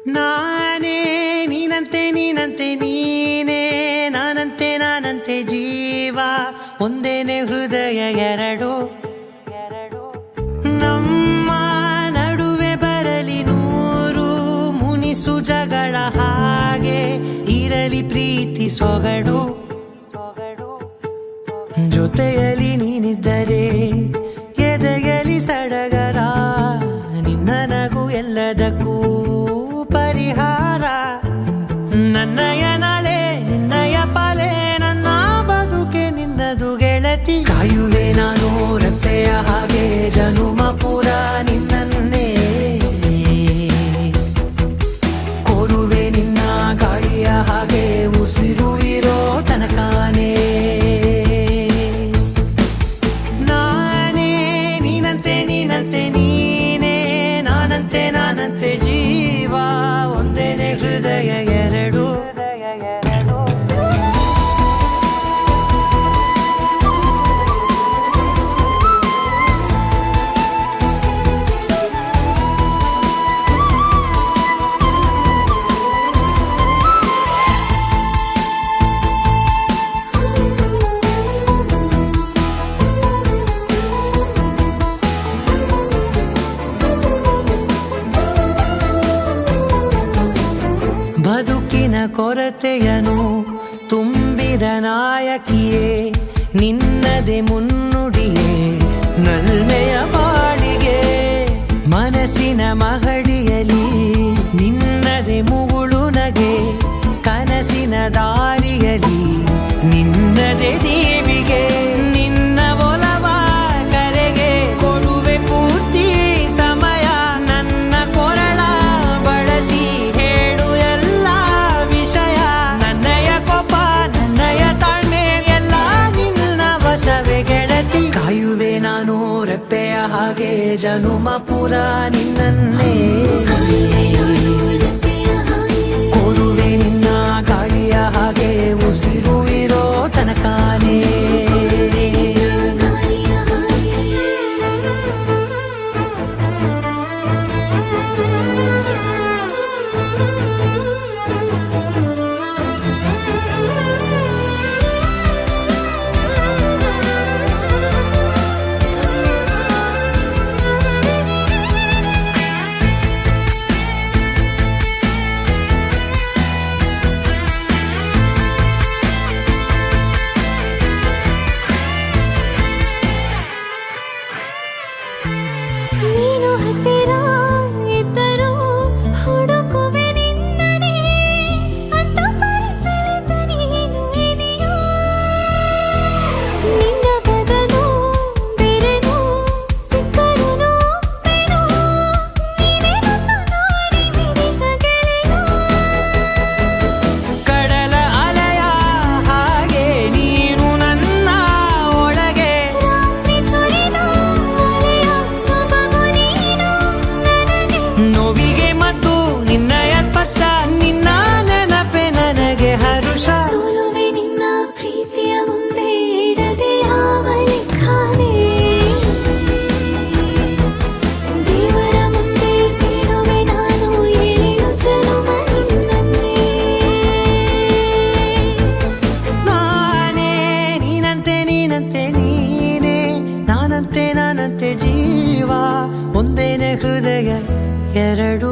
ನಾನೇ ನೀನಂತೆ ನೀನಂತೆ ನೀನೇ ನಾನಂತೆ ನಾನಂತೆ ಜೀವ ಒಂದೇನೆ ಹೃದಯ ಎರಡು ನಮ್ಮ ನಡುವೆ ಬರಲಿ ನೂರು ಮುನಿಸು ಜಗಳ ಹಾಗೆ ಇರಲಿ ಪ್ರೀತಿ ಸೊಗಡು ಜೊತೆಯಲ್ಲಿ ನೀನಿದ್ದರೆ ಎದೆಯಲಿ ಸಡಗರ ನಿನ್ನ ನಗು ಎಲ್ಲದಕ್ಕೂ ಪರಿಹಾರ ನನ್ನಯ ನಾಳೆ ನಿನ್ನಯ ಪಾಲೆ ನನ್ನ ಬದುಕೆ ನಿನ್ನದು ಗೆಳತಿ ಕಾಯುವೆ ನಾನು ರೆಪ್ಪೆಯ ಹಾಗೆ ಜನುಮ ಪೂರ ನಿನ್ನನ್ನೇ ಕೋರುವೆ ನಿನ್ನ ಗಾಳಿಯ ಹಾಗೆ ಉಸಿರು ಇರೋ ತನಕಾನೇ ನಾನೇ ನೀನಂತೆ ನೀನಂತೆ ನೀನೇ ನಾನಂತೆ ನಾನಂತೆ ಜೀವ ಒಂದೇನೆ ಹೃದಯ ಎರಡು ಬದುಕಿನ ಕೊರತೆಯನು ತುಂಬಿದ ನಾಯಕಿಯೇ ನಿನ್ನದೆ ಮುನ್ನುಡಿಯೇ ನಲ್ಮೆಯ ಬಾಳಿಗೆ ಮನಸ್ಸಿನ ಮಹಡಿಯಲಿ ನಿನ್ನದೆ ಮುಗುಳು ನಗೆ ಕನಸಿನ ದಾರಿಯಲಿ ನಿನ್ನದೆ ದೀವಿಗೆ ನಿನ್ನ ಒಲವ ಕರೆಗೆ ಕೊಡುವೆ ಪೂರ್ತಿ ಸಮಯ ನನ್ನ ಕೊರಳ ಬಳಸಿ ಹೇಳು ಎಲ್ಲ ವಿಷಯ ನನ್ನಯ ಕೋಪ ನನ್ನಯ ತಾಳ್ಮೆ ಎಲ್ಲ ನಿನ್ನ ವಶವೇ ಗೆಳತಿ ಕಾಯುವೆ ನಾನು ರೆಪ್ಪೆಯ ಹಾಗೆ ಜನುಮ ಪುರ ನಿನ್ನನ್ನೇ ಕೋರುವೆ ನಿನ್ನ ಗಾಳಿಯ ಹಾಗೆ ಉಸಿರು ಇರೋ ತನಕಾನೇ ನೀನು ಹತ್ತಿರ ಇದ್ದರೂ ಹುಡುಕುವೆ ನಿನ್ನನೇ ಅಂತ ಪರಿಸೆಳೆದ ನೀನು ಇದೆಯೋ ನಿನ್ನ ಬದಲು ಬೇರೆನೋ ಸಿಕ್ಕರೂ ನೋವೇನೋ ನೀನೇ ನನ್ನ ನಾಡಿ ಮಿಡಿತ ಗೆಳೆಯೋ ಕಡಲ ಅಲೆಯ ಹಾಗೆ ನೀನು ನನ್ನ ಒಳಗೆ ರಾತ್ರಿ ಸುಳಿದ ಅಲೆಯ ಸೊಬಗು ನೀನು ನನಗೆ ನೋವಿಗೆ ಮತ್ತು ನಿನ್ನಯ ಸ್ಪರ್ಶ ನಿನ್ನ ನೆನಪೆ ನನಗೆ ಹರುಷ ಸೋಲುವೆ ನಿನ್ನ ಪ್ರೀತಿಯ ಮುಂದೆ ಇಡದೆ ಯಾವ ಲೆಕ್ಕನೇ ದೇವರ ಮುಂದೆ ಕೇಳುವೆ ನಾನು ಏಳು ಜನುಮ ನಿನ್ನನ್ನೇ ನಾನೇ ನೀನಂತೆ ನೀನಂತೆ ನೀನೇ ನಾನಂತೆ ನಾನಂತೆ ಜೀವ ಒಂದೇನೆ ಹೃದಯ ಎರಡು